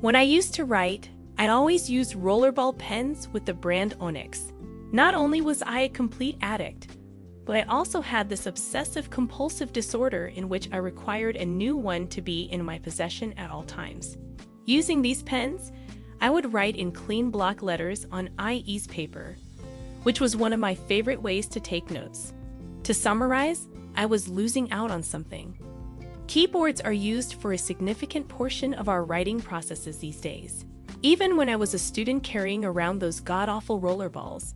When I used to write, I'd always use rollerball pens with the brand Onyx. Not only was I a complete addict, but I also had this obsessive compulsive disorder in which I required a new one to be in my possession at all times. Using these pens, I would write in clean block letters on IE's paper, which was one of my favorite ways to take notes. To summarize, I was losing out on something. Keyboards are used for a significant portion of our writing processes these days. Even when I was a student carrying around those god-awful rollerballs,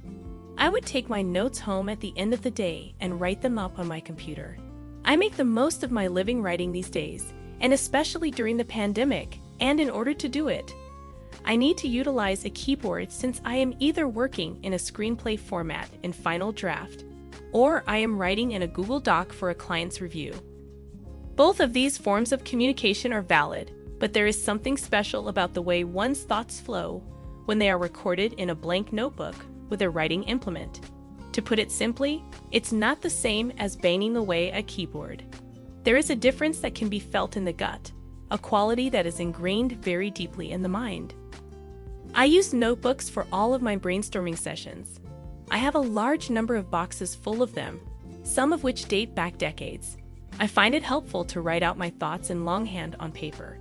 I would take my notes home at the end of the day and write them up on my computer. I make the most of my living writing these days, and especially during the pandemic, and in order to do it, I need to utilize a keyboard since I am either working in a screenplay format in Final Draft, or I am writing in a Google Doc for a client's review. Both of these forms of communication are valid, but there is something special about the way one's thoughts flow when they are recorded in a blank notebook with a writing implement. To put it simply, it's not the same as banging away a keyboard. There is a difference that can be felt in the gut, a quality that is ingrained very deeply in the mind. I use notebooks for all of my brainstorming sessions. I have a large number of boxes full of them, some of which date back decades. I find it helpful to write out my thoughts in longhand on paper.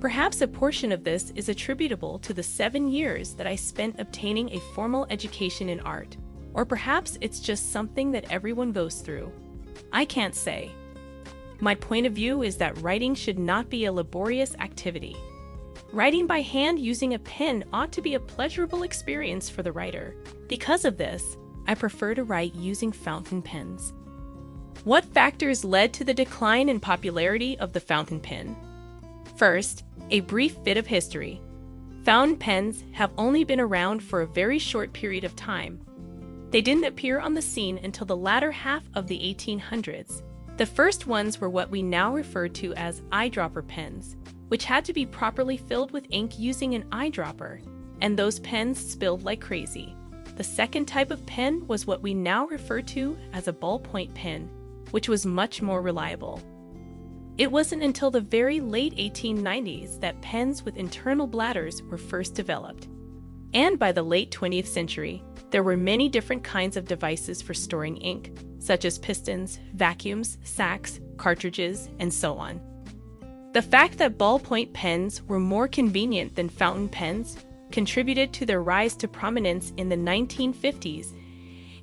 Perhaps a portion of this is attributable to the 7 years that I spent obtaining a formal education in art, or perhaps it's just something that everyone goes through. I can't say. My point of view is that writing should not be a laborious activity. Writing by hand using a pen ought to be a pleasurable experience for the writer. Because of this, I prefer to write using fountain pens. What factors led to the decline in popularity of the fountain pen? First, a brief bit of history. Fountain pens have only been around for a very short period of time. They didn't appear on the scene until the latter half of the 1800s. The first ones were what we now refer to as eyedropper pens, which had to be properly filled with ink using an eyedropper, and those pens spilled like crazy. The second type of pen was what we now refer to as a ballpoint pen, which was much more reliable. It wasn't until the very late 1890s that pens with internal bladders were first developed. And by the late 20th century, there were many different kinds of devices for storing ink, such as pistons, vacuums, sacks, cartridges, and so on. The fact that ballpoint pens were more convenient than fountain pens contributed to their rise to prominence in the 1950s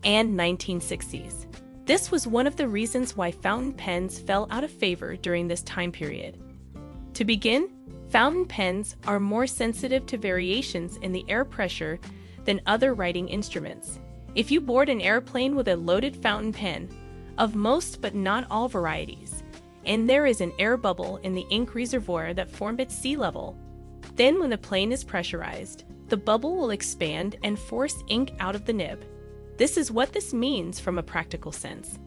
and 1960s. This was one of the reasons why fountain pens fell out of favor during this time period. To begin, fountain pens are more sensitive to variations in the air pressure than other writing instruments. If you board an airplane with a loaded fountain pen, of most but not all varieties, and there is an air bubble in the ink reservoir that formed at sea level, then when the plane is pressurized, the bubble will expand and force ink out of the nib. This is what this means from a practical sense.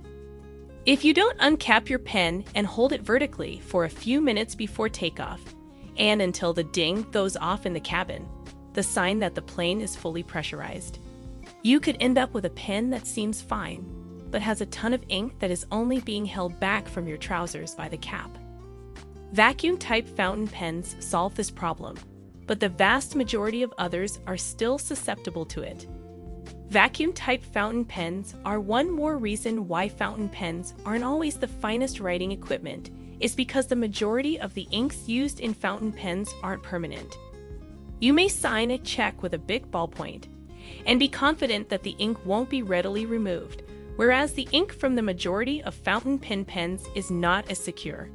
If you don't uncap your pen and hold it vertically for a few minutes before takeoff, and until the ding goes off in the cabin, the sign that the plane is fully pressurized, you could end up with a pen that seems fine, but has a ton of ink that is only being held back from your trousers by the cap. Vacuum-type fountain pens solve this problem, but the vast majority of others are still susceptible to it. Vacuum-type fountain pens are one more reason why fountain pens aren't always the finest writing equipment, is because the majority of the inks used in fountain pens aren't permanent. You may sign a check with a big ballpoint and be confident that the ink won't be readily removed, whereas the ink from the majority of fountain pen pens is not as secure.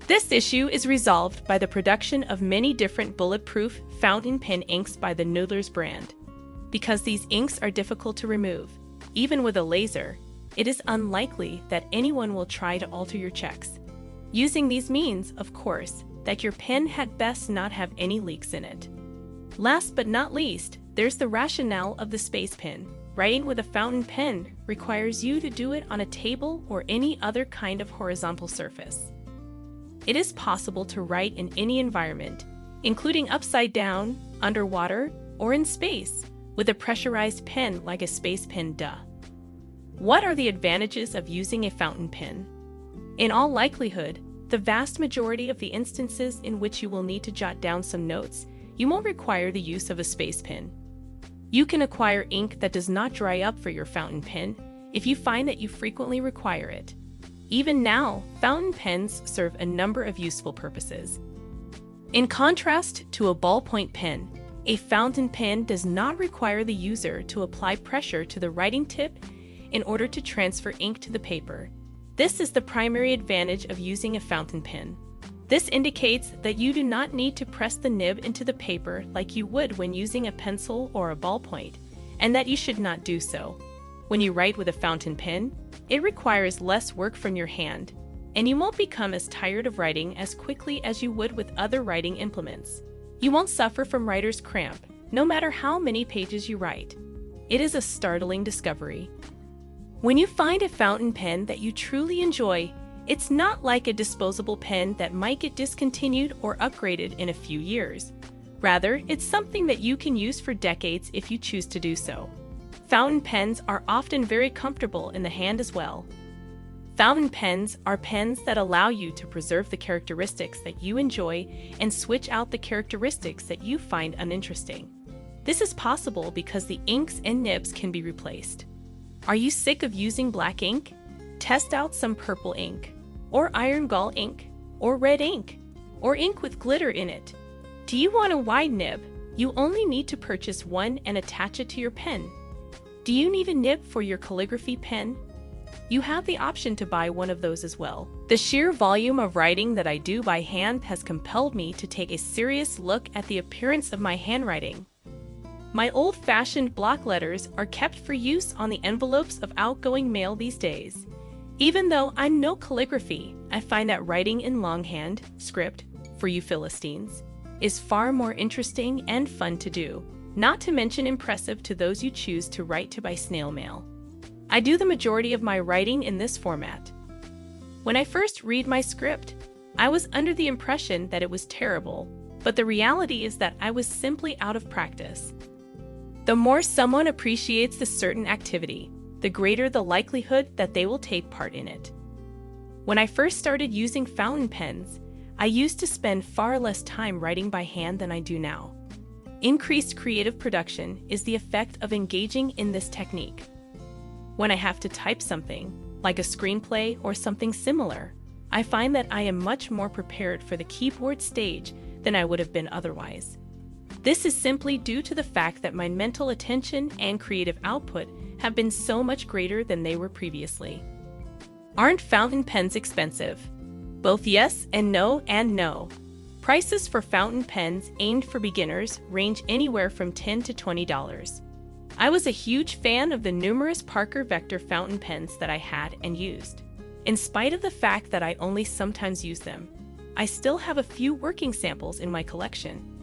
This issue is resolved by the production of many different bulletproof fountain pen inks by the Noodler's brand. Because these inks are difficult to remove, even with a laser, it is unlikely that anyone will try to alter your checks. Using these means, of course, that your pen had best not have any leaks in it. Last but not least, there's the rationale of the space pen. Writing with a fountain pen requires you to do it on a table or any other kind of horizontal surface. It is possible to write in any environment, including upside down, underwater, or in space, with a pressurized pen like a space pen, What are the advantages of using a fountain pen? In all likelihood, the vast majority of the instances in which you will need to jot down some notes, you won't require the use of a space pen. You can acquire ink that does not dry up for your fountain pen if you find that you frequently require it. Even now, fountain pens serve a number of useful purposes. In contrast to a ballpoint pen, a fountain pen does not require the user to apply pressure to the writing tip in order to transfer ink to the paper. This is the primary advantage of using a fountain pen. This indicates that you do not need to press the nib into the paper like you would when using a pencil or a ballpoint, and that you should not do so. When you write with a fountain pen, it requires less work from your hand, and you won't become as tired of writing as quickly as you would with other writing implements. You won't suffer from writer's cramp, no matter how many pages you write. It is a startling discovery. When you find a fountain pen that you truly enjoy, it's not like a disposable pen that might get discontinued or upgraded in a few years. Rather, it's something that you can use for decades if you choose to do so. Fountain pens are often very comfortable in the hand as well. Fountain pens are pens that allow you to preserve the characteristics that you enjoy and switch out the characteristics that you find uninteresting. This is possible because the inks and nibs can be replaced. Are you sick of using black ink? Test out some purple ink, or iron gall ink, or red ink, or ink with glitter in it. Do you want a wide nib? You only need to purchase one and attach it to your pen. Do you need a nib for your calligraphy pen? You have the option to buy one of those as well. The sheer volume of writing that I do by hand has compelled me to take a serious look at the appearance of my handwriting. My old-fashioned block letters are kept for use on the envelopes of outgoing mail these days. Even though I'm no calligraphy, I find that writing in longhand, script, for you Philistines, is far more interesting and fun to do, not to mention impressive to those you choose to write to by snail mail. I do the majority of my writing in this format. When I first read my script, I was under the impression that it was terrible, but the reality is that I was simply out of practice. The more someone appreciates a certain activity, the greater the likelihood that they will take part in it. When I first started using fountain pens, I used to spend far less time writing by hand than I do now. Increased creative production is the effect of engaging in this technique. When I have to type something, like a screenplay or something similar, I find that I am much more prepared for the keyboard stage than I would have been otherwise. This is simply due to the fact that my mental attention and creative output have been so much greater than they were previously. Aren't fountain pens expensive? Both yes and no and no. Prices for fountain pens aimed for beginners range anywhere from $10 to $20. I was a huge fan of the numerous Parker Vector fountain pens that I had and used. In spite of the fact that I only sometimes use them, I still have a few working samples in my collection.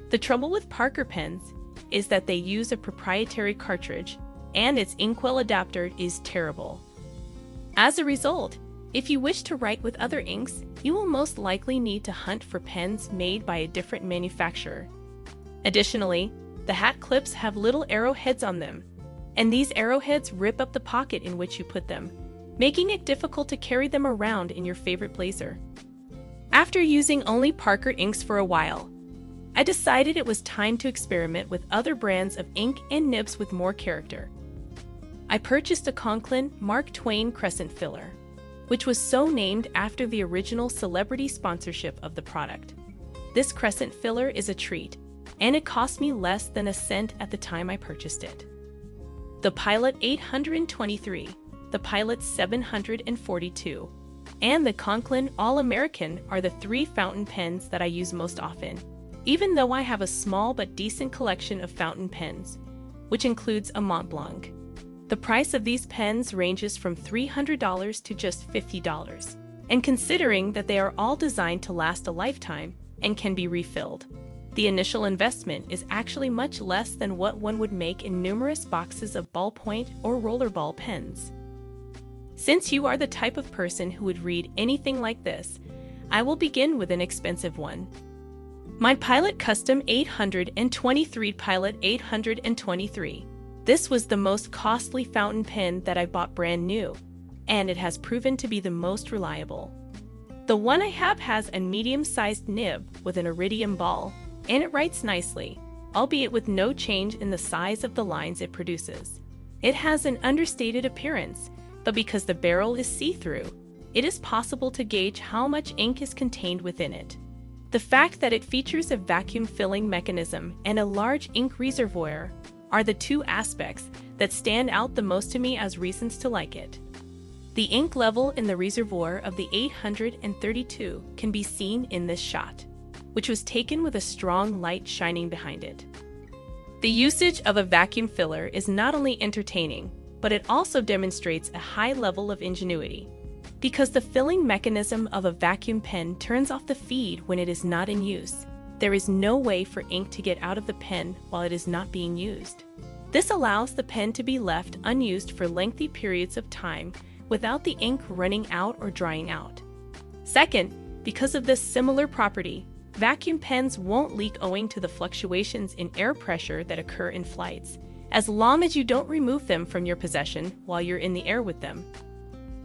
The trouble with Parker pens is that they use a proprietary cartridge, and its inkwell adapter is terrible. As a result, if you wish to write with other inks, you will most likely need to hunt for pens made by a different manufacturer. Additionally, the hat clips have little arrowheads on them, and these arrowheads rip up the pocket in which you put them, making it difficult to carry them around in your favorite blazer. After using only Parker inks for a while, I decided it was time to experiment with other brands of ink and nibs with more character. I purchased a Conklin Mark Twain crescent filler, which was so named after the original celebrity sponsorship of the product. This crescent filler is a treat, and it cost me less than a cent at the time I purchased it. The Pilot 823, the Pilot 742, and the Conklin All-American are the three fountain pens that I use most often, even though I have a small but decent collection of fountain pens, which includes a Mont Blanc. The price of these pens ranges from $300 to just $50, and considering that they are all designed to last a lifetime and can be refilled, the initial investment is actually much less than what one would make in numerous boxes of ballpoint or rollerball pens. Since you are the type of person who would read anything like this, I will begin with an expensive one. My Pilot Custom 823 Pilot 823. This was the most costly fountain pen that I bought brand new, and it has proven to be the most reliable. The The one I have has a medium-sized nib with an iridium ball, and it writes nicely, albeit with no change in the size of the lines it produces. It has an understated appearance, but because the barrel is see-through, it is possible to gauge how much ink is contained within it. The fact that it features a vacuum filling mechanism and a large ink reservoir are the two aspects that stand out the most to me as reasons to like it. The ink level in the reservoir of the 832 can be seen in this shot, which was taken with a strong light shining behind it. The usage of a vacuum filler is not only entertaining, but it also demonstrates a high level of ingenuity. Because the filling mechanism of a vacuum pen turns off the feed when it is not in use, there is no way for ink to get out of the pen while it is not being used. This allows the pen to be left unused for lengthy periods of time without the ink running out or drying out. Second, because of this similar property, vacuum pens won't leak owing to the fluctuations in air pressure that occur in flights, as long as you don't remove them from your possession while you're in the air with them.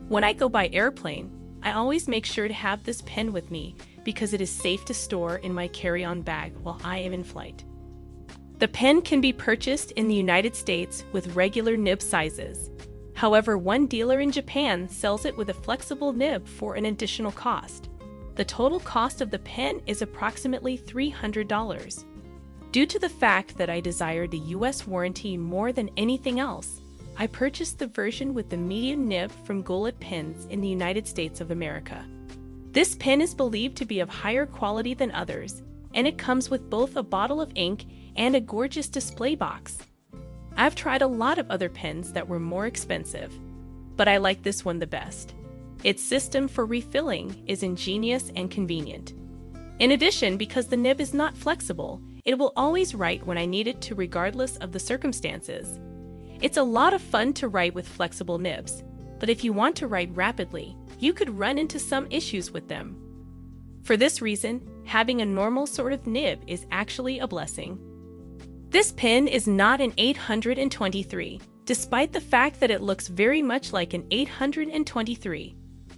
When I go by airplane, I always make sure to have this pen with me because it is safe to store in my carry-on bag while I am in flight. The pen can be purchased in the United States with regular nib sizes. However, one dealer in Japan sells it with a flexible nib for an additional cost. The total cost of the pen is approximately $300. Due to the fact that I desired the US warranty more than anything else, I purchased the version with the medium nib from Goulet Pens in the United States of America. This pen is believed to be of higher quality than others, and it comes with both a bottle of ink and a gorgeous display box. I've tried a lot of other pens that were more expensive, but I like this one the best. Its system for refilling is ingenious and convenient. In addition, because the nib is not flexible, it will always write when I need it to regardless of the circumstances. It's a lot of fun to write with flexible nibs, but if you want to write rapidly, you could run into some issues with them. For this reason, having a normal sort of nib is actually a blessing. This pen is not an 823, despite the fact that it looks very much like an 823.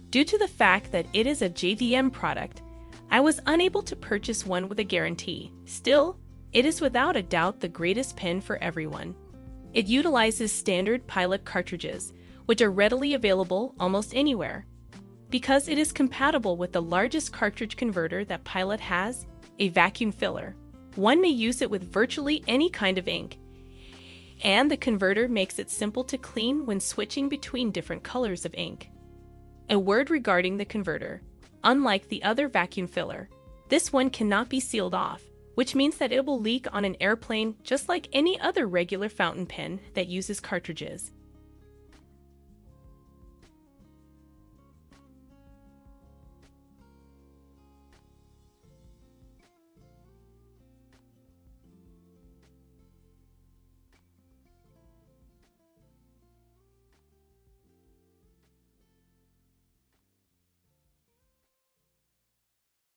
Due to the fact that it is a JVM product, I was unable to purchase one with a guarantee. Still, it is without a doubt the greatest pen for everyone. It utilizes standard Pilot cartridges, which are readily available almost anywhere. Because it is compatible with the largest cartridge converter that Pilot has, a vacuum filler, one may use it with virtually any kind of ink. And the converter makes it simple to clean when switching between different colors of ink. A word regarding the converter. Unlike the other vacuum filler, this one cannot be sealed off, which means that it will leak on an airplane just like any other regular fountain pen that uses cartridges.